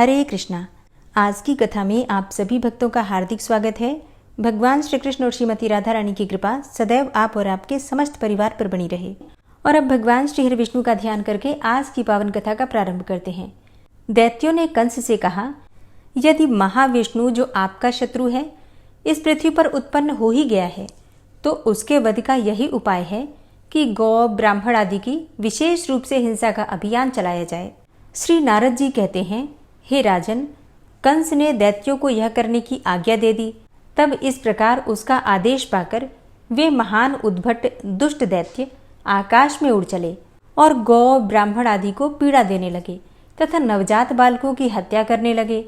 हरे कृष्णा। आज की कथा में आप सभी भक्तों का हार्दिक स्वागत है। भगवान श्री कृष्ण और श्रीमती राधा रानी की कृपा सदैव आप और आपके समस्त परिवार पर बनी रहे। और अब भगवान श्री हरि विष्णु का ध्यान करके आज की पावन कथा का प्रारंभ करते हैं। दैत्यों ने कंस से कहा, यदि महाविष्णु जो आपका शत्रु है इस पृथ्वी पर उत्पन्न हो ही गया है तो उसके वध का यही उपाय है कि गौ ब्राह्मण आदि की विशेष रूप से हिंसा का अभियान चलाया जाए। श्री नारद जी कहते हैं, हे राजन, कंस ने दैत्यों को यह करने की आज्ञा दे दी। तब इस प्रकार उसका आदेश पाकर वे महान उद्भट दुष्ट दैत्य आकाश में उड़ चले और गौ ब्राह्मण आदि को पीड़ा देने लगे तथा नवजात बालकों की हत्या करने लगे।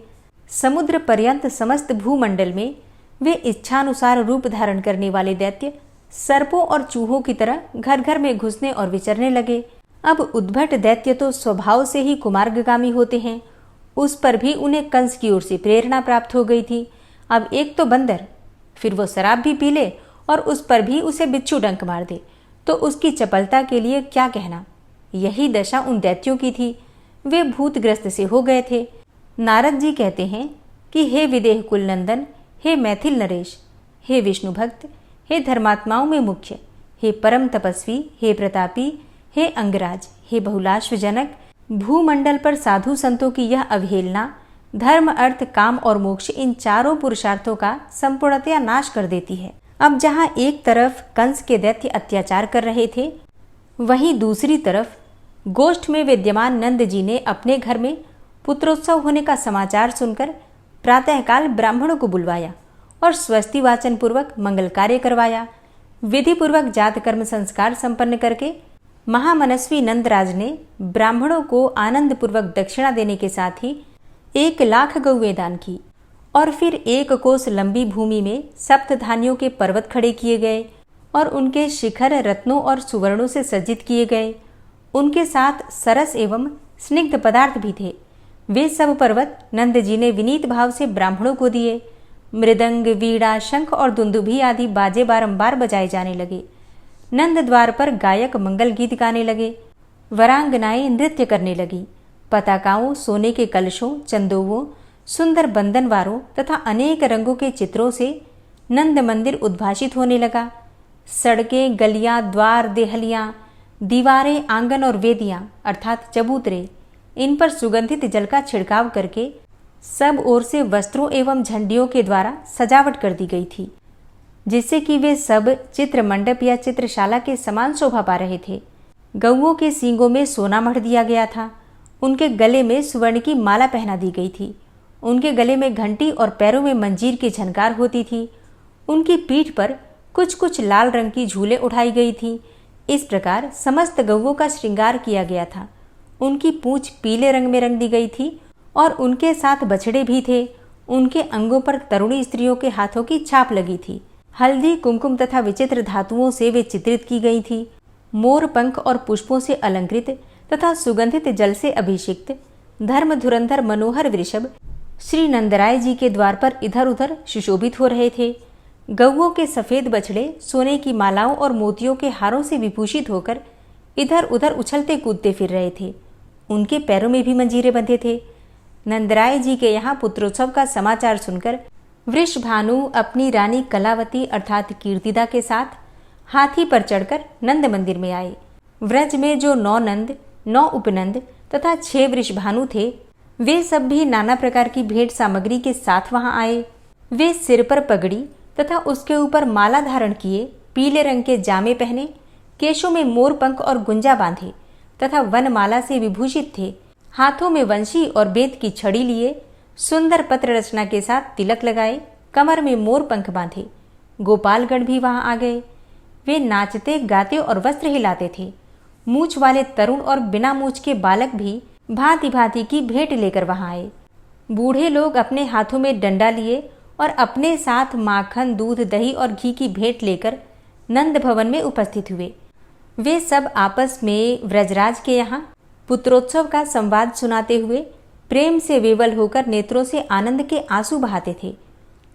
समुद्र पर्यंत समस्त भूमंडल में वे इच्छानुसार रूप धारण करने वाले दैत्य सर्पों और चूहों की तरह घर घर में घुसने और विचरने लगे। अब उद्भट दैत्य तो स्वभाव से ही कुमार्गगामी होते हैं, उस पर भी उन्हें कंस की ओर से प्रेरणा प्राप्त हो गई थी। अब एक तो बंदर, फिर वो शराब भी पी ले और उस पर भी उसे बिच्छू डंक मार दे तो उसकी चपलता के लिए क्या कहना। यही दशा उन दैत्यों की थी। वे भूतग्रस्त से हो गए थे। नारद जी कहते हैं कि हे विदेह कुल नंदन, हे मैथिल नरेश, हे विष्णु भक्त, हे धर्मात्माओं में मुख्य, हे परम तपस्वी, हे प्रतापी, हे अंगराज, हे बहुलाश्वजनक, भूमंडल पर साधु संतों की यह अवहेलना धर्म अर्थ काम और मोक्ष इन चारों पुरुषार्थों का संपूर्णतया नाश कर देती है। अब जहाँ एक तरफ कंस के दैत्य अत्याचार कर रहे थे, वहीं दूसरी तरफ गोष्ठ में विद्यमान नंद जी ने अपने घर में पुत्रोत्सव होने का समाचार सुनकर प्रातःकाल ब्राह्मणों को बुलवाया और स्वस्ति वाचन पूर्वक मंगल कार्य करवाया। विधि पूर्वक जात कर्म संस्कार संपन्न करके महामनस्वी नंदराज ने ब्राह्मणों को आनंद पूर्वक दक्षिणा देने के साथ ही 1,00,000 गौवें दान की और फिर 1 कोस लंबी भूमि में सप्त धान्यों के पर्वत खड़े किए गए और उनके शिखर रत्नों और सुवर्णों से सज्जित किए गए। उनके साथ सरस एवं स्निग्ध पदार्थ भी थे। वे सब पर्वत नंद जी ने विनीत भाव से ब्राह्मणों को दिए। मृदंग, वीणा, शंख और दुंदुभी आदि बाजे बारंबार बजाए जाने लगे। नंद द्वार पर गायक मंगल गीत गाने लगे। वरांगनाएं नृत्य करने लगी। पताकाओं, सोने के कलशों, चंदोवों, सुंदर बंधनवारों तथा अनेक रंगों के चित्रों से नंद मंदिर उद्भाषित होने लगा। सड़कें, गलियां, द्वार, देहलियां, दीवारें, आंगन और वेदियां अर्थात चबूतरे, इन पर सुगंधित जल का छिड़काव करके सब ओर से वस्त्रों एवं झंडियों के द्वारा सजावट कर दी गई थी, जिससे कि वे सब चित्र मंडप या चित्रशाला के समान शोभा पा रहे थे। गौओं के सींगों में सोना मढ़ दिया गया था। उनके गले में सुवर्ण की माला पहना दी गई थी। उनके गले में घंटी और पैरों में मंजीर की झनकार होती थी। उनकी पीठ पर कुछ कुछ लाल रंग की झूले उठाई गई थी। इस प्रकार समस्त गौओं का श्रृंगार किया गया था। उनकी पूंछ पीले रंग में रंग दी गई थी और उनके साथ बछड़े भी थे। उनके अंगों पर तरुणी स्त्रियों के हाथों की छाप लगी थी। हल्दी, कुमकुम तथा विचित्र धातुओं से वे चित्रित की गई थी। मोर पंख और पुष्पों से अलंकृत तथा सुगंधित जल से अभिषिक्त धर्म धुरंधर मनोहर वृषभ श्री नंदराय जी के द्वार पर इधर उधर सुशोभित हो रहे थे। गौओं के सफेद बछड़े सोने की मालाओं और मोतियों के हारों से विभूषित होकर इधर उधर उछलते कूदते फिर रहे थे। उनके पैरों में भी मंजीरे बंधे थे। नंदराय जी के यहाँ पुत्रोत्सव का समाचार सुनकर वृषभानु अपनी रानी कलावती अर्थात कीर्तिदा के साथ हाथी पर चढ़कर नंद मंदिर में आए। व्रज में जो 9 नंद, 9 उपनंद तथा 6 वृषभानु थे, वे सब भी नाना प्रकार की भेंट सामग्री के साथ वहां आए। वे सिर पर पगड़ी तथा उसके ऊपर माला धारण किए, पीले रंग के जामे पहने, केशों में मोर पंख और गुंजा बांधे तथा वनमाला से विभूषित थे। हाथों में वंशी और बेत की छड़ी लिए, सुंदर पत्र रचना के साथ तिलक लगाए, कमर में मोर पंख बांधे। गोपालगण भी वहां आ गए। वे नाचते, गाते और वस्त्र हिलाते थे। मूछ वाले तरुण और बिना मूछ के बालक भी भांति भांति की भेंट लेकर वहां आए। बूढ़े लोग अपने हाथों में डंडा लिए और अपने साथ माखन, दूध, दही और घी की भेंट लेकर नंद भवन में उपस्थित हुए। वे सब आपस में व्रजराज के यहाँ पुत्रोत्सव का संवाद सुनाते हुए प्रेम से विवल होकर नेत्रों से आनंद के आंसू बहाते थे।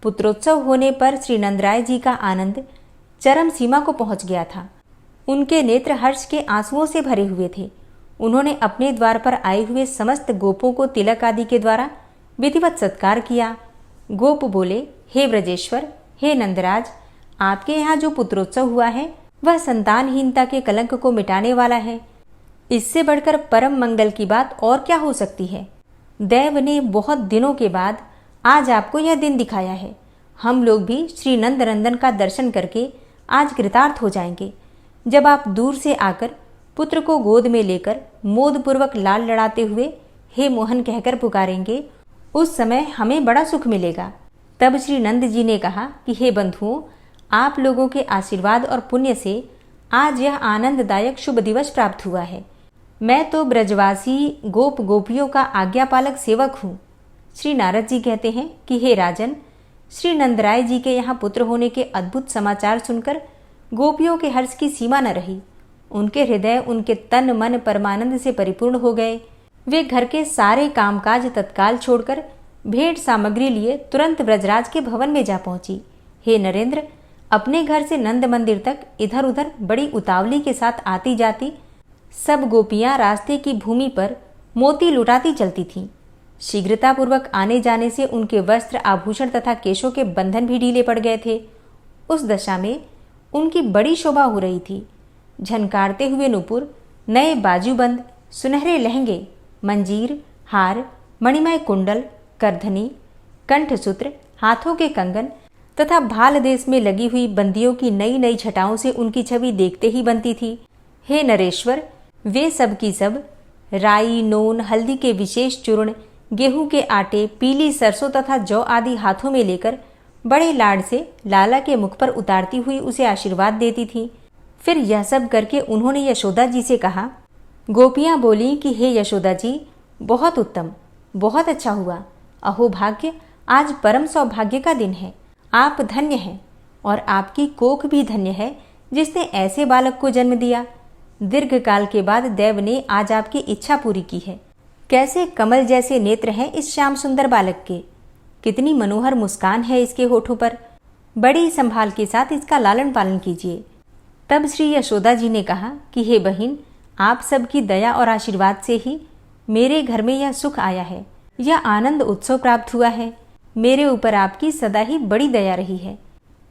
पुत्रोत्सव होने पर श्री नंदराय जी का आनंद चरम सीमा को पहुंच गया था। उनके नेत्र हर्ष के आंसुओं से भरे हुए थे। उन्होंने अपने द्वार पर आए हुए समस्त गोपों को तिलक आदि के द्वारा विधिवत सत्कार किया। गोप बोले, हे व्रजेश्वर, हे नंदराज, आपके यहाँ जो पुत्रोत्सव हुआ है वह संतानहीनता के कलंक को मिटाने वाला है। इससे बढ़कर परम मंगल की बात और क्या हो सकती है। देव ने बहुत दिनों के बाद आज आपको यह दिन दिखाया है। हम लोग भी श्री नंद नंदन का दर्शन करके आज कृतार्थ हो जाएंगे। जब आप दूर से आकर पुत्र को गोद में लेकर मोदपूर्वक लाल लड़ाते हुए हे मोहन कहकर पुकारेंगे, उस समय हमें बड़ा सुख मिलेगा। तब श्री नंद जी ने कहा कि हे बंधुओं, आप लोगों के आशीर्वाद और पुण्य से आज यह आनंददायक शुभ दिवस प्राप्त हुआ है। मैं तो ब्रजवासी गोप गोपियों का आज्ञापालक सेवक हूँ। श्री नारद जी कहते हैं कि हे राजन, श्री नंदराय जी के यहाँ पुत्र होने के अद्भुत समाचार सुनकर गोपियों के हर्ष की सीमा न रही। उनके हृदय उनके तन मन परमानंद से परिपूर्ण हो गए। वे घर के सारे कामकाज तत्काल छोड़कर भेंट सामग्री लिए तुरंत ब्रजराज के भवन में जा पहुंची। हे नरेंद्र, अपने घर से नंद मंदिर तक इधर उधर बड़ी उतावली के साथ आती जाती सब गोपियां रास्ते की भूमि पर मोती लुटाती चलती थीं। शीघ्रतापूर्वक आने जाने से उनके वस्त्र, आभूषण तथा केशों के बंधन भी ढीले पड़ गए थे। उस दशा में उनकी बड़ी शोभा हो रही थी। झनकारते हुए नुपुर, नए बाजूबंद, सुनहरे लहंगे, मंजीर, हार, मणिमय कुंडल, करधनी, कंठसूत्र, हाथों के कंगन तथा भाल देश में लगी हुई बंदियों की नई नई छटाओं से उनकी छवि देखते ही बनती थी। हे नरेश्वर, वे सब की सब राई, नोन, हल्दी के विशेष चूर्ण, गेहूं के आटे, पीली सरसों तथा जौ आदि हाथों में लेकर बड़े लाड से लाला के मुख पर उतारती हुई उसे आशीर्वाद देती थी। फिर यह सब करके उन्होंने यशोदा जी से कहा। गोपियां बोली कि हे यशोदा जी, बहुत उत्तम, बहुत अच्छा हुआ। अहो भाग्य, आज परम सौभाग्य का दिन है। आप धन्य हैं और आपकी कोख भी धन्य है जिसने ऐसे बालक को जन्म दिया। दीर्घ काल के बाद देव ने आज आपकी इच्छा पूरी की है। कैसे कमल जैसे नेत्र हैं इस श्याम सुंदर बालक के। कितनी मनोहर मुस्कान है इसके होठों पर। बड़ी संभाल के साथ इसका लालन पालन कीजिए। तब श्री यशोदा जी ने कहा कि हे बहिन, आप सबकी दया और आशीर्वाद से ही मेरे घर में यह सुख आया है, यह आनंद उत्सव प्राप्त हुआ है। मेरे ऊपर आपकी सदा ही बड़ी दया रही है।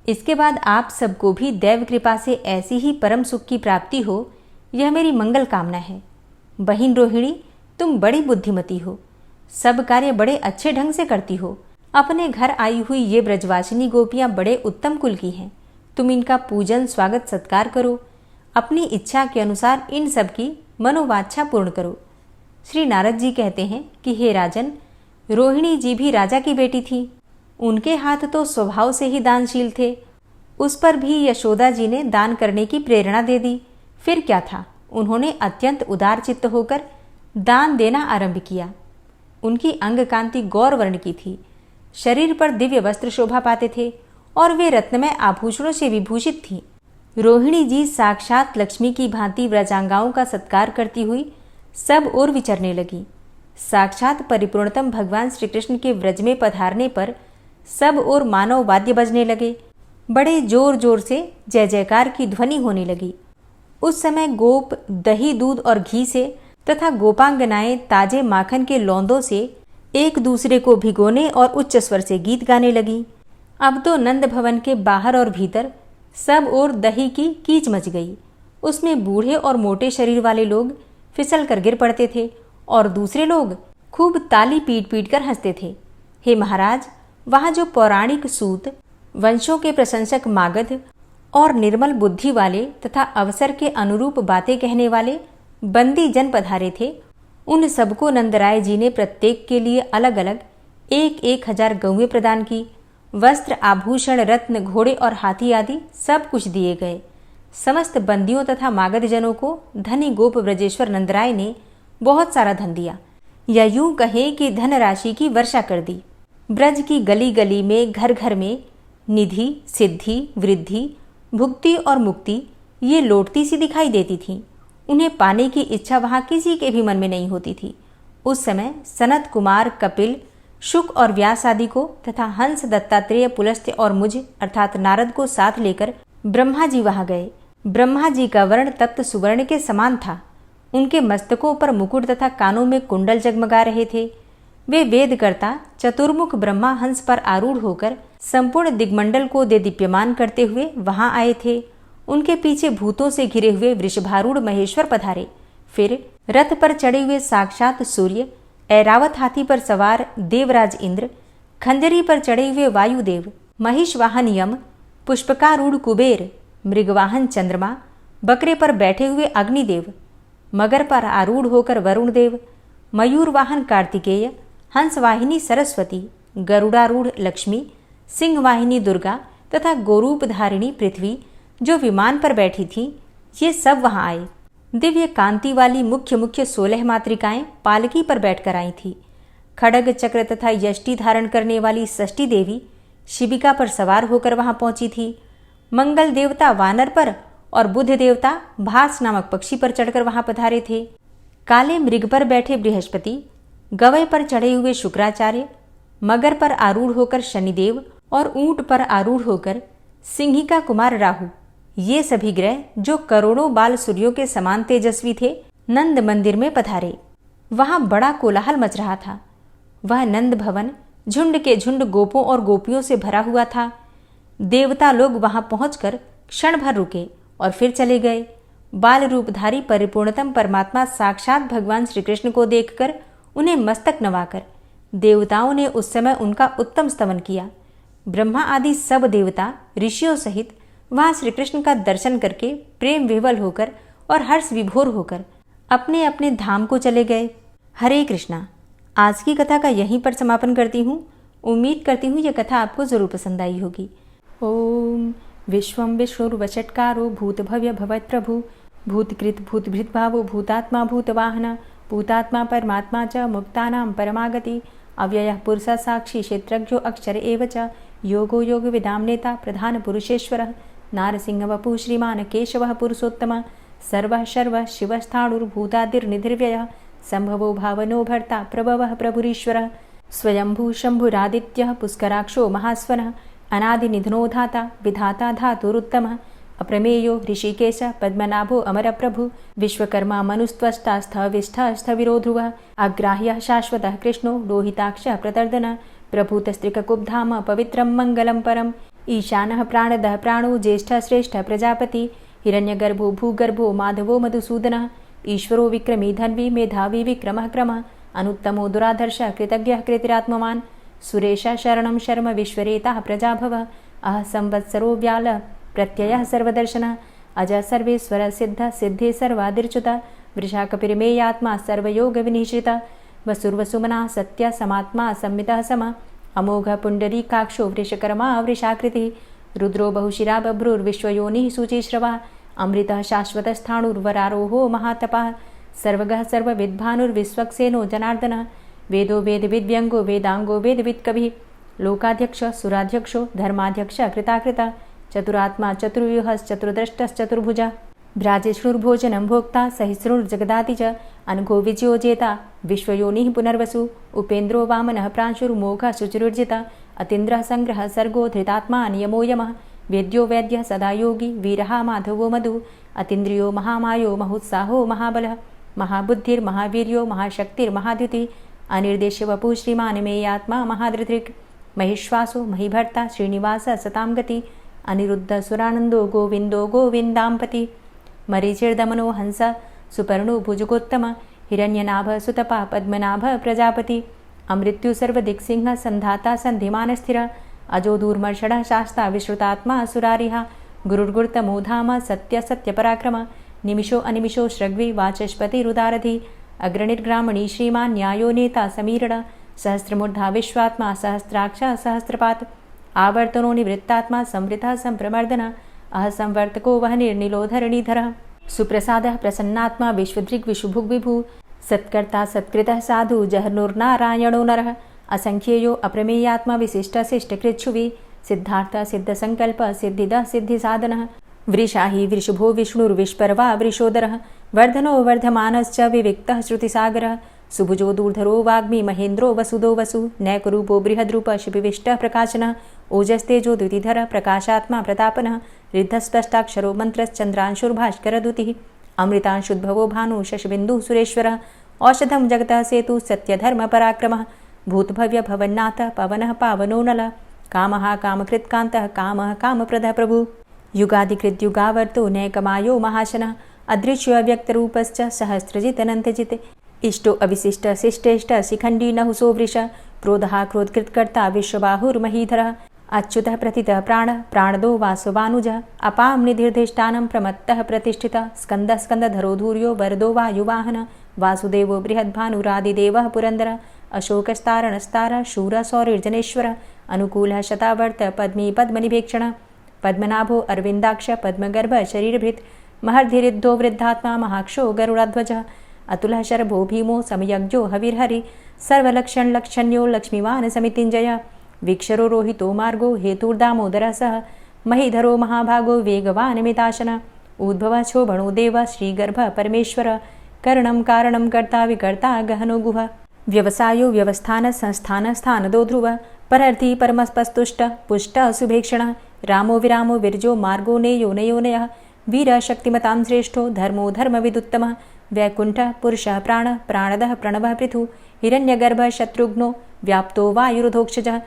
इसके बाद आप सबको भी दैव कृपा से ऐसी ही परम सुख की प्राप्ति हो, यह मेरी मंगल कामना है। बहिन रोहिणी, तुम बड़ी बुद्धिमती हो, सब कार्य बड़े अच्छे ढंग से करती हो। अपने घर आई हुई ये ब्रजवासिनी गोपियां बड़े उत्तम कुल की हैं। तुम इनका पूजन, स्वागत, सत्कार करो। अपनी इच्छा के अनुसार इन सब की मनोवांछा पूर्ण करो। श्री नारद जी कहते हैं कि हे राजन, रोहिणी जी भी राजा की बेटी थी। उनके हाथ तो स्वभाव से ही दानशील थे। उस पर भी यशोदा जी ने दान करने की प्रेरणा दे दी। फिर क्या था, उन्होंने अत्यंत उदार चित्त होकर दान देना आरंभ किया। उनकी अंग कांति गौर वर्ण की थी। शरीर पर दिव्य वस्त्र शोभा पाते थे और वे रत्नमय आभूषणों से विभूषित थीं। रोहिणी जी साक्षात लक्ष्मी की भांति व्रजांगाओं का सत्कार करती हुई सब ओर विचरने लगी। साक्षात परिपूर्णतम भगवान श्री कृष्ण के व्रज में पधारने पर सब ओर मानव वाद्य बजने लगे। बड़े जोर जोर से जय जयकार की ध्वनि होने लगी। उस समय गोप दही, दूध और घी से तथा गोपांगनाएं ताजे माखन के लौंदों से एक दूसरे को भिगोने और उच्च स्वर से गीत गाने लगी। अब तो नंद भवन के बाहर और भीतर सब ओर दही की कीच मच गई। उसमें बूढ़े और मोटे शरीर वाले लोग फिसल कर गिर पड़ते थे और दूसरे लोग खूब ताली पीट पीट कर हंसते थे। हे महाराज, वहाँ जो पौराणिक सूत, वंशों के प्रशंसक मागध और निर्मल बुद्धि वाले तथा अवसर के अनुरूप बातें कहने वाले बंदी जन पधारे थे, उन सबको नंदराय जी ने प्रत्येक के लिए अलग अलग 1,000 गौएं प्रदान की। वस्त्र, आभूषण, रत्न, घोड़े और हाथी आदि सब कुछ दिए गए। समस्त बंदियों तथा मागध जनों को धनी गोप ब्रजेश्वर नंदराय ने बहुत सारा धन दिया, या यूं कहें कि धन राशि की वर्षा कर दी। ब्रज की गली गली में, घर घर में निधि, सिद्धि, वृद्धि, भुक्ति और मुक्ति ये लौटती सी दिखाई देती थीं। उन्हें पाने की इच्छा वहां किसी के भी मन में नहीं होती थी। उस समय सनत कुमार, कपिल, शुक और व्यास आदि को तथा हंस, दत्तात्रेय, पुलस्त्य और मुझ अर्थात नारद को साथ लेकर ब्रह्मा जी वहां गए। ब्रह्मा जी का वर्ण तप्त सुवर्ण के समान था। उनके मस्तकों पर मुकुट तथा कानों में कुंडल जगमगा रहे थे। वे वेदकर्ता चतुर्मुख ब्रह्मा हंस पर आरूढ़ होकर संपूर्ण दिग्मंडल को देदीप्यमान करते हुए वहां आए थे। उनके पीछे भूतों से घिरे हुए वृषभारूढ़ महेश्वर पधारे। फिर रथ पर चढ़े हुए साक्षात सूर्य, ऐरावत हाथी पर सवार देवराज इंद्र, खंजरी पर चढ़े हुए वायुदेव, महिष वाहन यम, पुष्पकारूढ़ कुबेर, मृगवाहन चंद्रमा, बकरे पर बैठे हुए अग्निदेव, मगर पर आरूढ़ होकर वरुण देव, मयूर वाहन कार्तिकेय, हंस वाहिनी सरस्वती, गरुड़ारूढ़ लक्ष्मी, सिंह वाहिनी दुर्गा तथा गोरूप धारिणी पृथ्वी जो विमान पर बैठी थी, ये सब वहां आए। दिव्य कांति वाली मुख्य मुख्य 16 मातृकाएं पालकी पर बैठकर आई थी। खड़ग चक्र तथा यष्टि धारण करने वाली षष्ठी देवी शिबिका पर सवार होकर वहां पहुंची थी। मंगल देवता वानर पर और बुध देवता भास नामक पक्षी पर चढ़कर वहां पधारे थे। काले मृग पर बैठे बृहस्पति, गवय पर चढ़े हुए शुक्राचार्य, मगर पर आरूढ़ होकर शनिदेव और ऊंट पर आरूढ़ होकर सिंहिका कुमार राहु, ये सभी ग्रह जो करोड़ों बाल सूर्यों के समान तेजस्वी थे, नंद मंदिर में पधारे। वहां बड़ा कोलाहल मच रहा था। वह नंद भवन झुंड के झुंड गोपों और गोपियों से भरा हुआ था। देवता लोग वहां पहुंचकर क्षण भर रुके और फिर चले गए। बाल रूपधारी परिपूर्णतम परमात्मा साक्षात भगवान श्री कृष्ण को देखकर उन्हें मस्तक नवाकर देवताओं ने उस समय उनका उत्तम स्तवन किया। ब्रह्मा आदि सब देवता ऋषियों सहित वहां श्री कृष्ण का दर्शन करके प्रेम विह्वल होकर और हर्ष विभोर होकर अपने अपने धाम को चले गए। हरे कृष्णा। आज की कथा का यहीं पर समापन करती हूँ। उम्मीद करती हूँ यह कथा आपको जरूर पसंद आई होगी। ओम विश्वं विष्णुर्वषट्कारो भूतभव्य भवत्प्रभु भूतकृत भूतभृत भावो भूतात्मा भूतवाहन भूतात्मा परमात्मा च मुक्तानां परमागति अव्ययः पुरुषः साक्षी क्षेत्रज्ञो अक्षर एव च योगो योगविदां नेता प्रधान पुरुषेश्वरः नारसिंहवपुः श्रीमान् केशवः पुरुषोत्तमः सर्वः शर्वः शिवस्थाणुर्भूतादिर्निधिर्व्ययः संभवो भावनो भर्ता प्रभवः प्रभुरीश्वरः स्वयंभू शंभुरादित्यः पुष्कराक्षो महास्वनः अनादिनिधनो धाता विधाता धातुरुत्तमः अप्रमेयो ऋषिकेश पद्मनाभो अमरप्रभु विश्वकर्मा मनुस्त्वष्टा स्थविष्ठः स्थविरो ध्रुवः अग्राह्यः शाश्वतः कृष्णो लोहिताक्षः प्रतर्दन प्रभूतस्त्रिककुब्धाम पवित्रं मङ्गलं परम् ईशानः प्राणदः प्राणो ज्येष्ठः श्रेष्ठः प्रजापति हिरण्यगर्भो भूगर्भो माधवो मधुसूदनः ईश्वरो विक्रमी धन्वी मेधावी विक्रमः क्रमः अनुत्तमो दुराधर्षः कृतज्ञः कृतिरात्मवान् सुरेशः शरणं शर्म विश्वरेताः प्रजाभवः अह संवत्सरो व्याल प्रत्ययः सर्वदर्शनः अज सर्वेश्वर सिद्ध सिद्धे सर्वादिर्च्युत वृषाकपिर्मेयात्मा सर्वयोग वसुर्वसुमना सत्य समात्मा संमितः सम अमोघ पुण्डरीकाक्षो वृषकर्मा वृषाकृतिः रुद्रो बहुशिरा बभ्रुर्विश्वयोनिः शुचिश्रवा अमृतः शाश्वतस्थाणुर्वरारोहो महातपः सर्वगः सर्वविद्भानुर्विश्वक्सेनो जनार्दनः वेदो वेदविद्व्यङ्गो वेदांगो वेदवित्कविः लोकाध्यक्ष सुराध्यक्षो धर्माध्यक्ष कृताकृता चतुरात्मा चतुर्व्यूहश्चतुर्द्रष्टश्चतुर्भुजः भ्राजेष्णुर्भोजनं भोक्ता सहिष्णुर्जगदाति च अनघो विजयोजेता विश्वयोनिः पुनर्वसु उपेन्द्रो वामनः प्रांशुर्मोघः शुचिरुर्जिता अतीन्द्रः संग्रहः सर्गो धृतात्मा नियमो यमः वेद्यो वैद्यः सदा योगी वीरः माधवो मधु अतीन्द्रियो महामायो महोत्साहो महाबलः महाबुद्धिर्महावीर्यो महाशक्तिर्महाद्युतिः अनिर्देश्य वपुः श्रीमान् मेयात्मा महाधृतिर् महिश्वासो महीभर्ता श्रीनिवासः सतां गति अनिरुद्ध सुरानंदो गोविंदो गोविंदांपति मरीचिर्दमनो हंस सुपर्णो भुजगोत्तम हिरण्यनाभ सुतपा पद्मनाभ प्रजापति अमृत्यु सर्वदिक्सिंह संधाता संधिमान स्थिर अजो दूर्मर्षण शास्ता विश्रुतात्मा सुरारिहा गुरुर्गुर्तमो धाम सत्य सत्य पराक्रम निमिषो अनिमिषो श्रग्वी वाचस्पतिरुदारधि अग्रणिर्ग्रामणी श्रीमान् न्यायो नेता समीरण सहस्रमूर्धा विश्वात्मा सहस्राक्ष सहस्रपात आवर्तनो निवृत्तात्मा संवृतः संप्रमर्दन अह संवर्तको वह निर्निलोधरणीधरः सुप्रसादः प्रसन्नात्मा विश्वदृग् विशुभुग् विभु सत्कर्ता सत्कृतः साधु जहर्नुर्नारायणो नरः असंख्येयो अप्रमेयात्मा विशिष्ट शिष्टकृच्छुवि सिद्धार्थ सिद्धसंकल्प सिद्धिदः सिद्धिसाधनः वृषाहि वृषभो विष्णुर्विष्पर्वा वृषोदरः वर्धनो वर्धमानश्च विविक्तः श्रुतिसागरः सुभुजो दूर्धरो वाग्मी महेन्द्रो वसुदो वसु नैकरूपो बृहद्रूप शिपिविष्टः प्रकाशनः ओजस्तेजो द्युतिधर प्रकाशात्मा प्रतापनः रिद्धस्पष्टाक्षरो मन्त्रश्चन्द्रांशुर्भास्करदुतिः अमृतांशुद्भवो भानु शशबिन्दुः सुरेश्वरः औषधं जगतः सेतु सत्यधर्मपराक्रमः भूतभव्य भवन्नाथ पवनः पावनो नलः कामः कामकृत्कान्तः कामः कामप्रदः प्रभु युगादिकृत युगावर्तो नैकमायो महाशनः अदृश्यो व्यक्तरूपश्च सहस्रजित् अनन्तजित् इष्टो अविशिष्ट शिष्टेष्ट शिखण्डी नहुसो वृष क्रोधः क्रोधकृत्कर्ता विश्वबाहुर्महीधरः अच्युतः प्रतितः प्राणः प्राणदो वासवानुजः अपां निधिर्धिष्ठानं प्रमत्तः प्रतिष्ठितः स्कन्दः स्कन्दधरो धूर्यो वरदो वायुवाहनः वासुदेवो बृहद्भानुरादिदेवः पुरन्दरः अशोकस्तारणस्तारः शूरः सौरिर्जनेश्वरः अनुकूलः शतावर्त पद्मी पद्मनिभेक्षणः पद्मनाभो अरविन्दाक्ष पद्मगर्भ शरीरभृत् महर्धिरिद्धो वृद्धात्मा महाक्षो गरुडाध्वजः अतुलः शरभो भीमो समयज्ञो हविर्हरि सर्वलक्षणलक्षण्यो लक्ष्मीवान् समितिञ्जयः वीक्षरो रोहितो मार्गो हेतुर्दामोदरः सह महीधरो महाभागो वेगवान् मिताशनः उद्भवः क्षोभणो देवः श्रीगर्भः परमेश्वरः करणं कारणं कर्ता विकर्ता गहनो गुहः व्यवसायो व्यवस्थान संस्थान स्थानदो ध्रुवः परर्थी परमस्पस्तुष्ट पुष्ट शुभेक्षणः रामो विरामो विरजो मार्गो नेयो नयोनयः वीरः शक्तिमतां श्रेष्ठो धर्मो धर्मविदुत्तमः वैकुण्ठः पुरुषः प्राणः प्राणदः प्रणवः पृथुः हिरण्यगर्भः शत्रुघ्नो व्याप्तो वायुरुधोक्षजः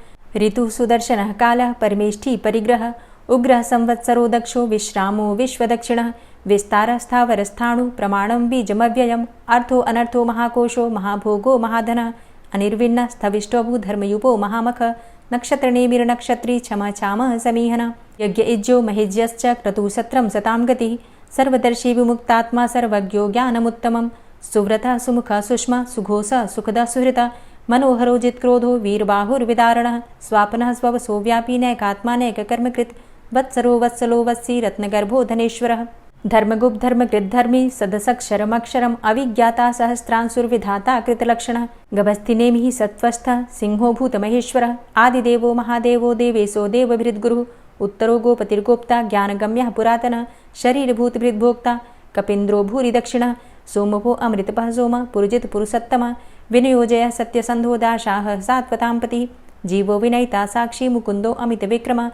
ऋतुः सुदर्शनः कालः परमेष्ठी परिग्रहः उग्रः संवत्सरो दक्षो विश्रामो विश्वदक्षिणः विस्तारः स्थावरस्थाणु प्रमाणं बीजमव्ययम् अर्थो अनर्थो महाकोशो महाभोगो महाधनः अनिर्विण्णः स्थविष्टोभू धर्मयुपो महामखः नक्षत्रनेमिर्नक्षत्री क्षमा क्षामः समीहनः यज्ञ इज्यो महेज्यश्च क्रतुसत्रं सतां गतिः सर्वदर्शी विमुक्तात्मा सर्वज्ञो ज्ञानमुत्तमं सुव्रतः सुमुखः सुष्मा सुघोषः सुखदः सुहृतः मनोहरो जित्क्रोधो वीरबाहुर्विदारणः स्वापनः स्ववसो व्यापी नैकात्मा नैककर्मकृत् वत्सरो वत्सलो वत्सी रत्नगर्भो धनेश्वरः धर्मगुप्त धर्मकृद्धर्मी सदसक्षरमक्षरम् अविज्ञाता सहस्रांशुर्विधाता कृतलक्षणः गभस्तिनेमिः सत्त्वस्थः सिंहो भूतमहेश्वरः आदिदेवो महादेवो देवेशो देवभृद्गुरुः उत्तरो गोपतिर्गोप्ता ज्ञानगम्यः पुरातनः शरीरभूतभृद्भोक्ता कपीन्द्रो भूरि दक्षिणः सोमभो अमृतपः सोमः पुरुजित पुरुषोत्तमः विनियोजय सत्यसन्धो दाशाः सात्वतां पतिः जीवो विनयिता साक्षी मुकुन्दो अमितविक्रमः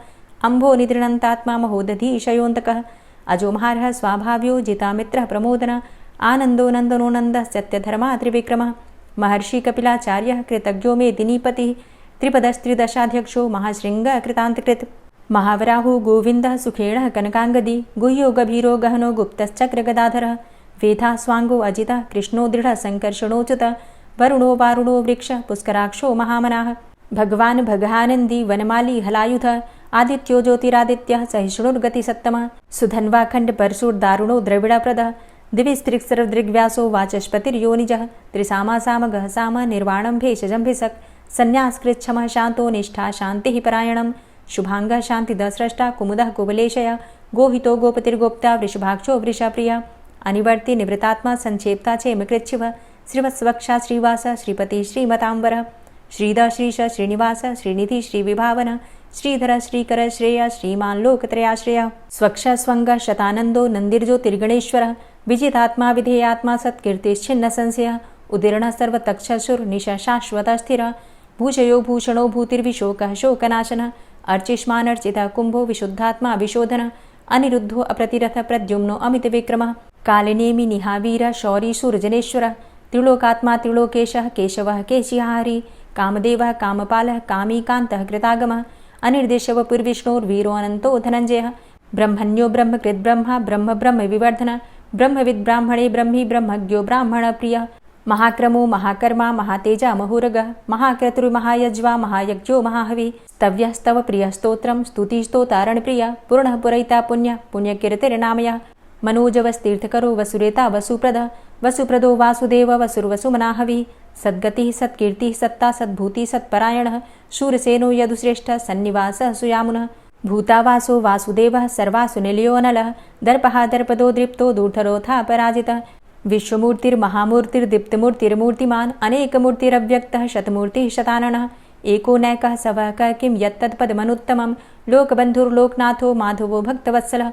अम्भो निद्रणन्तात्मा महोदधीशयोऽन्तकः अजोमहारः स्वाभाव्यो जितामित्रः प्रमोदनः आनन्दो नन्दनो नन्दः सत्यधर्मा त्रिविक्रमः महर्षि कपिलाचार्यः कृतज्ञो मेदिनीपतिः त्रिपदस्त्रिदशाध्यक्षो महाशृङ्गः कृतान्तकृत् महावराहो गोविन्दः सुखेणः कनकाङ्गदी गुह्यो गभीरो गहनो गुप्तश्चक्रगदाधरः वेधा स्वाङ्गो अजितः कृष्णो दृढः सङ्कर्षणोच्युतः वरुणो वारुणो वृक्षः पुष्कराक्षो महामनाः भगवान् भगानन्दी वनमाली हलायुधः आदित्यो ज्योतिरादित्यः सहिष्णुर्गतिसत्तमः सुधन्वाखण्ड परशुर्दारुणो द्रविडप्रदः दिविस्त्रिक्सरदृग्व्यासो वाचस्पतिर्योनिजः त्रिसामा सामगः साम निर्वाणं भेषजम्भिषक् संन्यासकृच्छमः शान्तो निष्ठा शान्तिः परायणं शुभाङ्गः शान्तिदस्रष्टा कुमुदः कुवलेशयः गोहितो गोपतिर्गोप्ता वृषभाक्षो वृषाप्रियः अनिवर्ति निवृतात्मा संक्षेप्ता चेमकृच्छिवः श्रीवत्सवक्षा श्रीवास श्रीपति श्रीमताम्बरः श्रीधर श्रीश श्रीनिवास श्रीनिधि श्रीविभावन श्रीधर श्रीकर श्रेय श्रीमान् लोकत्रयाश्रयः स्वक्ष स्वङ्ग शतानन्दो नन्दिर्ज्योतिर्गणेश्वरः विजितात्मा विधेयात्मा सत्कीर्तिश्छिन्न संशयः उदीर्णः सर्वतक्षशुर्निश शाश्वतः स्थिरः भूषयो भूषणो भूतिर्विशोकः शोकनाशनः अर्चिष्मानर्चितः कुम्भो विशुद्धात्मा विशोधनः अनिरुद्धो अप्रतिरथ प्रद्युम्नो अमितविक्रमः कालिनेमि निहावीर शौरी शूरजनेश्वरः त्रिलोकात्मा त्रिलोकेशः केशवः केशिहारी कामदेवः कामपालः कामीकान्तः कृतागमः अनिर्देशवपुर्विष्णोर्वीरो अनन्तो धनञ्जयः ब्रह्मण्यो ब्रह्मकृद्ब्रह्मा ब्रह्म ब्रह्म विवर्धनः ब्रह्मविद् ब्राह्मणे ब्रह्मी ब्रह्मज्ञो ब्राह्मणप्रियः महाक्रमो महाकर्मा महातेजा महोरगः महाक्रतुर्महायज्वा महायज्ञो महाहवि स्तव्यः स्तव प्रियः स्तोत्रं स्तुतिस्तोतारणप्रियः पूर्णः पुरैता पुण्यः पुण्यकीर्तिर्नामयः मनोजवस्तीर्थकरो वसुरेता वसुप्रदः वसुप्रदो वासुदेव वसुर्वसुमनाहवि सद्गतिः सत्कीर्तिः सत्ता सद्भूतिः सत्परायणः शूरसेनो यदुश्रेष्ठः सन्निवासः सुयामुनः भूतावासो वासुदेवः सर्वासु निलयोऽनलः दर्पः दर्पदो दृप्तो दूर्धरोऽथा पराजितः विश्वमूर्तिर्महामूर्तिर्दीप्तमूर्तिर्मूर्तिमान् अनेकमूर्तिरव्यक्तः शतमूर्तिः शताननः एको नैकः सवकः किं यत्तत्पदमनुत्तमं लोकबन्धुर्लोकनाथो माधवो भक्तवत्सलः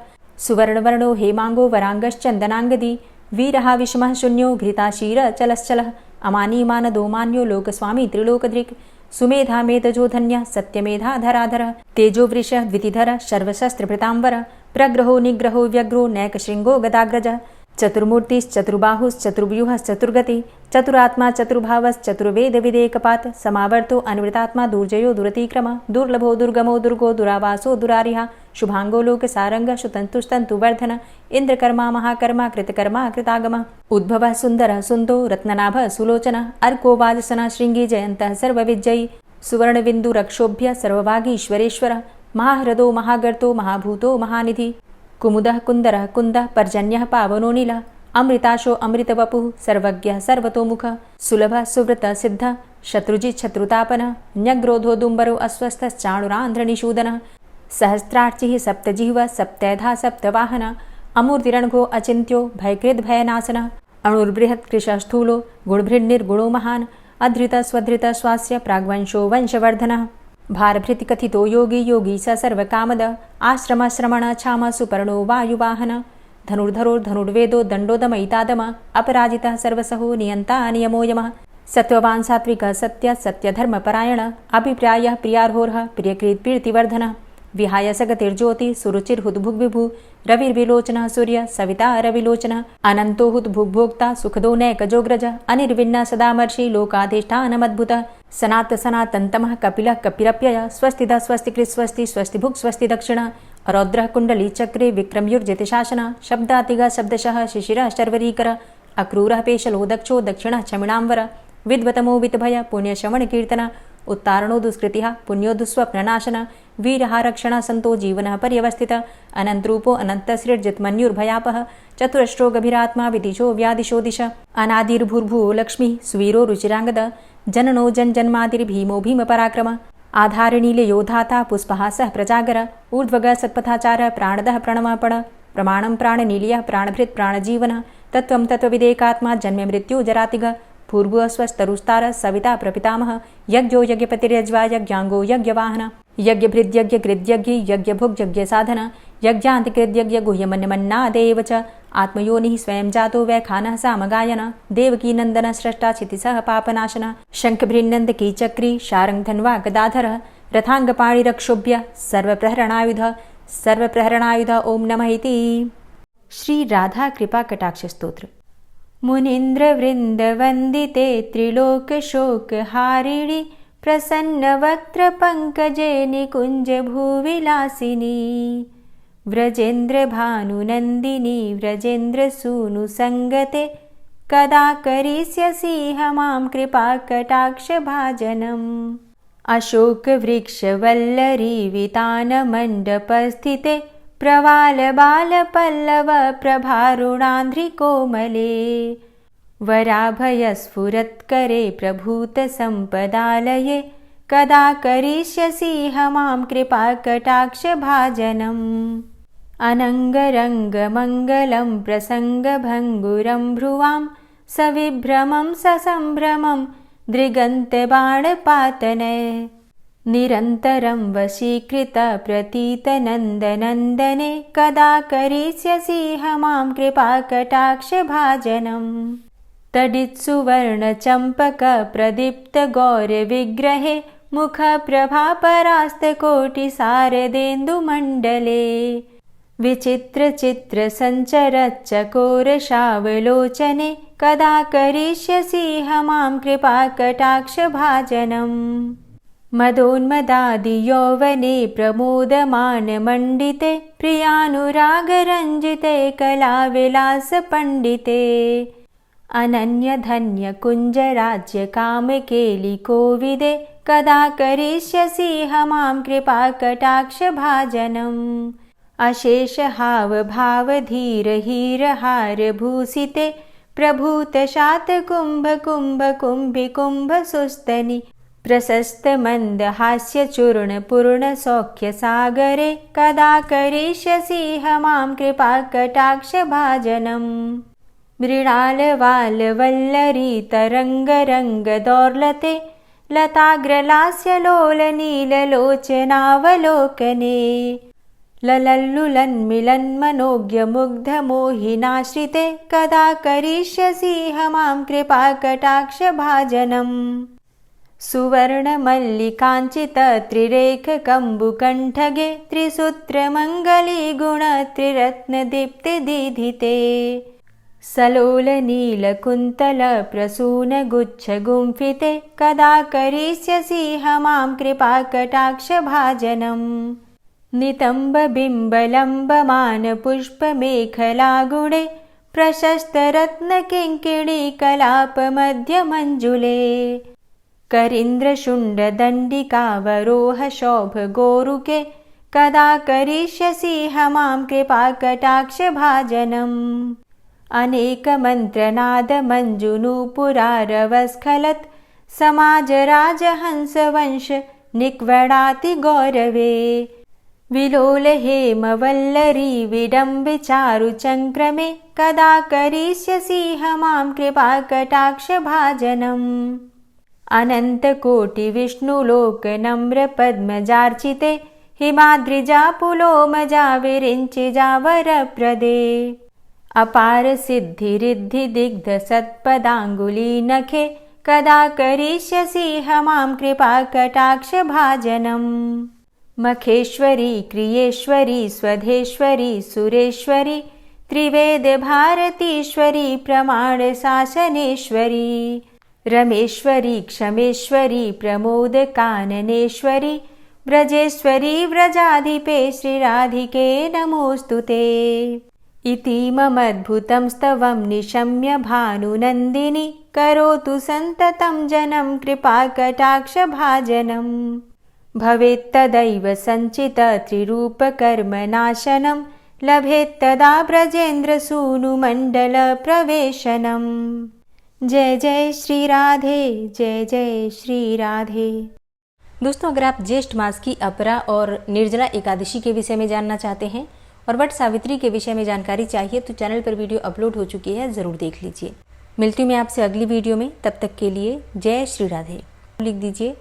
सुवर्णवर्णो हेमाङ्गो वराङ्गश्चन्दनाङ्गदी वीरः विषमः शून्यो घृताशीरचलश्चलः अमानीमानदो मान्यो लोकस्वामी त्रिलोकदृक् सुमेधा मेधजो धन्यः सत्यमेधाधराधरः तेजोवृषः द्वितिधरः सर्वशस्त्रभृताम्बरः प्रग्रहो निग्रहो व्यग्रो नैकशृङ्गो गदाग्रजः चतुर्मूर्तिश्चतुर्बाहुश्चतुर्व्यूहश्चतुर्गति चतुरात्मा चतुर्भावश्चतुर्वेद विदेकपात समावर्तो अनुवृतात्मा दुर्जयो दुरतिक्रम दुर्लभो दुर्गमो दुर्गो दुरावासो दुरारिहा शुभांगो लोक सारंग शुतंतुस्तंतु वर्धन इंद्रकर्मा महाकर्मा कृतकर्मा कृतागम उद्भव सुंदर सुंदो रत्ननाभ सुलोचन अर्को वाजसन श्रृंगी जयंत सर्वविजयी सुवर्णबिंदु रक्षोभ्य सर्वभागीश्वरेश्वर महाहृदो महागर्तो महाभूतो महानिधि कुमुदः कुंदरः कुंदः पर्जन्यः पावनो नीलः अमृताशो अमृतवपुः सर्वज्ञः सर्वतोमुख सुलभ सुव्रत सिद्ध शत्रुजित् शत्रुतापन न्यग्रोधो दुम्बरो अस्वस्थश्चाणुरान्ध्रनिषूदनः सहस्रार्चिः सप्तजिह्व सप्तैधा सप्तवाहन अमूर्तिरणघो अचिन्त्यो भयकृद् भयनाशनः अणुर्बृहत् कृशस्थूलो गुणभृन्निर्गुणो महान् अधृत स्वधृत स्वास्य प्राग्वंशो वंशवर्धनः भारभृति कथितो योगी योगी स सर्वकामद आश्रम श्रमण छाम सुपर्णो वायुवाहन धनुर्धरो धनुर्वेदो दण्डोदमयितादम अपराजितः सर्वसहो नियन्ता नियमो यमः सत्त्ववान् सात्विकः सत्य सत्यधर्मपरायण अभिप्रायः प्रियार्होर्ह प्रियकृत् प्रीतिवर्धनः विहाय सगतिर्ज्योति सुरुचिर्हुद्भुग्विभु रविर्विलोचनः सूर्य सविता रविलोचनः अनन्तो हुद्भुग्भोक्ता सुखदो नैकजोग्रज अनिर्विण्ण सदामर्षि लोकाधिष्ठानमद्भुतः सनात सनातन्तमः कपिलः कपिरप्यय स्वस्तिदा स्वस्तिकृत् स्वस्ति स्वस्तिभुक् स्वस्ति दक्षिण रौद्रः कुण्डली चक्रे विक्रम्युर्जितशासन शब्दातिगः शब्दशः शिशिरः शर्वरीकर अक्रूरः पेशलो दक्षो दक्षिणः क्षमिणाम्बर विद्वतमो वितभय पुण्यश्रवणकीर्तन उत्तारणो दुष्कृतिः पुण्यो दुःस्वप्ननाशन वीरः रक्षण सन्तो जीवनः पर्यवस्थित अनन्तरूपो अनन्तसृर्जितमन्युर्भयापः चतुरष्ट्रो गभीरात्मा विदिशो व्यादिशो दिश अनादिर्भूर्भुवो लक्ष्मीः सुवीरो रुचिराङ्गद जननो जन्मादिर्भीमो भीमपराक्रम आधारनीलयोधाता पुष्पहासः प्रजागर ऊर्ध्वगः सत्पथाचार प्राणदः प्रणमापण प्रमाणं प्राणनीलयः प्राणभृत् प्राणजीवनः तत्त्वं तत्त्वविदेकात्मा जन्म मृत्यु जरातिग भूर्भुवः स्वस्तरुस्तारः सविता प्रपितामह यज्ञो यज्ञपतिर्यज्वा यज्ञाङ्गो यज्ञवाहन यज्ञभृद्यज्ञकृद्यज्ञ यज्ञभुग्यज्ञसाधन यज्ञान्तिकृद्यज्ञ गुह्यमन्यमन्नादेव च आत्मयोनिः स्वयं जातो वैखानः सामगायन देवकीनन्दन स्रष्टा क्षितिसः पापनाशन शङ्खभृन्नन्दकी चक्री शारङ्गधन्वा गदाधरः रथाङ्गपाणिरक्षोभ्य सर्वप्रहरणायुध ओं नमः इति। श्री राधा कृपा कटाक्ष स्तोत्र। मुनीन्द्रवृन्दवन्दिते त्रिलोकशोकहारिणि प्रसन्नवक्त्रपङ्कजे निकुञ्जभूविलासिनी व्रजेन्द्रभानुनन्दिनी व्रजेन्द्रसूनुसङ्गते कदा करिष्यसि मां कृपाकटाक्षभाजनम् अशोकवृक्षवल्लरी वितानमण्डपस्थिते प्रवालबालपल्लव प्रभारुणान्ध्रिकोमले वराभयस्फुरत्करे प्रभूतसम्पदालये कदा करिष्यसि मां कृपाकटाक्षभाजनम् अनङ्गरङ्गमङ्गलं प्रसङ्गभङ्गुरं भ्रुवां सविभ्रमं ससम्भ्रमं दृगन्तबाणपातने निरन्तरं वशीकृत प्रतीतनन्दनन्दने कदा करिष्यसि मां कृपाकटाक्षभाजनम् तडित्सुवर्णचम्पकप्रदीप्तगौरविग्रहे मुखप्रभापरास्तकोटिसारदेन्दुमण्डले विचित्रचित्रसञ्चरच्चकोरशावलोचने कदा करिष्यसि मां कृपाकटाक्षभाजनम् मदोन्मदादियौवने प्रमोदमानमण्डिते प्रियानुरागरञ्जिते कलाविलासपण्डिते अनन्यधन्यकुञ्जराज्यकामकेलिकोविदे कदा करिष्यसि मां कृपाकटाक्षभाजनम् अशेषहावभावधीरहीरहारभूषिते प्रभूतशातकुम्भकुम्भकुम्भिकुम्भसुस्तनि प्रशस्तमन्दहास्यचूर्णपूर्णसौख्यसागरे कदा करिष्यसि मां कृपाकटाक्षभाजनम् मृणालवालवल्लरीतरङ्गरङ्गदौर्लते लताग्रलास्यलोलनीललोचनावलोकने ललल्लुलन्मिलन्मनोज्ञमुग्धमोहिनाश्रिते कदा करिष्यसि मां कृपाकटाक्षभाजनम् सुवर्णमल्लिकाञ्चितत्रिरेखकम्बुकण्ठगे त्रिसूत्रमङ्गलीगुणत्रिरत्नदीप्तिदीधिते सलोलनीलकुन्तलप्रसूनगुच्छगुम्फिते कदा करिष्यसि मां कृपाकटाक्षभाजनम् नितम्बबिम्बलम्बमानपुष्पमेखलागुणे प्रशस्तरत्नकिङ्किणीकलापमध्यमञ्जुले करीन्द्रशुण्डदण्डिकावरोहशोभगोरुके कदा करिष्यसि मां कृपाकटाक्षभाजनम् अनेकमन्त्रनादमञ्जुनूपुरारवस्खलत् समाजराजहंसवंश निक्वडाति गौरवे विलोलहेमवल्लरी विडम्बिचारुचङ्क्रमे कदा करिष्यसि मां कृपाकटाक्षभाजनम् अनन्तकोटिविष्णुलोकनम्रपद्मजार्चिते हिमाद्रिजापुलोमजा विरिञ्चिजावरप्रदे अपारसिद्धिरिद्धिदिग्धसत्पदाङ्गुलीनखे कदा करिष्यसि मां कृपाकटाक्षभाजनम् मखेश्वरी क्रियेश्वरी स्वधेश्वरी सुरेश्वरी त्रिवेदभारतीश्वरी प्रमाणशासनेश्वरी रमेश्वरी क्षमेश्वरी प्रमोदकाननेश्वरी व्रजेश्वरी व्रजाधिपे श्रीराधिके नमोऽस्तुते इतीममद्भुतं स्तवं निशम्य भानुनन्दिनी करोतु सन्ततं जनं कृपाकटाक्षभाजनम् भवेत्तदैव सञ्चितत्रिरूपकर्मनाशनं लभेत्तदा ब्रजेन्द्रसूनुमण्डलप्रवेशनम् जय जय श्री राधे, जय जय श्री राधे। दोस्तों, अगर आप ज्येष्ठ मास की अपरा और निर्जला एकादशी के विषय में जानना चाहते हैं और वट सावित्री के विषय में जानकारी चाहिए तो चैनल पर वीडियो अपलोड हो चुकी है, ज़रूर देख लीजिए। मिलती हूँ मैं आपसे अगली वीडियो में, तब तक के लिए जय श्री राधे। लिख दीजिए